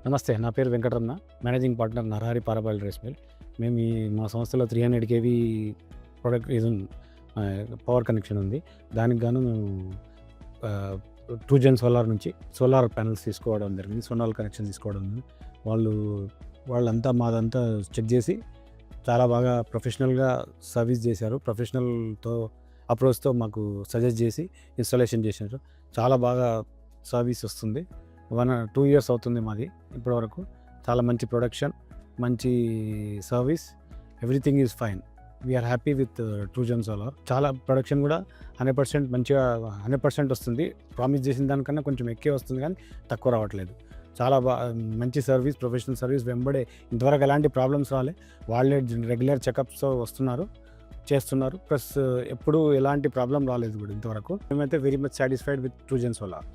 నమస్తే. నా పేరు Venkataramana. Managing partner Narahari parboiled rice mill. మేము మా సంస్థలో 300 కేవీ ప్రొడక్ట్ పవర్ కనెక్షన్ ఉంది. దానికి గాను మేము ట్రూజెన్ సోలార్ నుంచి సోలార్ ప్యానెల్స్ తీసుకోవడం జరిగింది. సోలార్ కనెక్షన్ తీసుకోవడం జరిగింది. వాళ్ళంతా మాదంతా చెక్ చేసి చాలా బాగా ప్రొఫెషనల్‌గా సర్వీస్ చేశారు. ప్రొఫెషనల్‌తో అప్రోచ్‌తో మాకు సజెస్ట్ చేసి ఇన్‌స్టాలేషన్ చేశారు. చాలా బాగా సర్వీస్ వస్తుంది. 2 ఇయర్స్ అవుతుంది మాది ఇప్పటివరకు. చాలా మంచి ప్రొడక్షన్, మంచి service, everything is fine. We are happy with Trugen Solar. చాలా ప్రొడక్షన్ కూడా 100% మంచిగా 100% వస్తుంది. ప్రామిస్ చేసిన దానికన్నా కొంచెం ఎక్కువే వస్తుంది కానీ తక్కువ రావట్లేదు. చాలా మంచి సర్వీస్, ప్రొఫెషనల్ సర్వీస్. వెంబడే ఇంతవరకు ఎలాంటి ప్రాబ్లమ్స్ రాలే. వాళ్ళే రెగ్యులర్ చెకప్స్‌తో వస్తున్నారు, చేస్తున్నారు. ప్లస్ ఎప్పుడూ ఎలాంటి ప్రాబ్లమ్ రాలేదు కూడా ఇంతవరకు. మేమైతే very much satisfied with Trugen solar.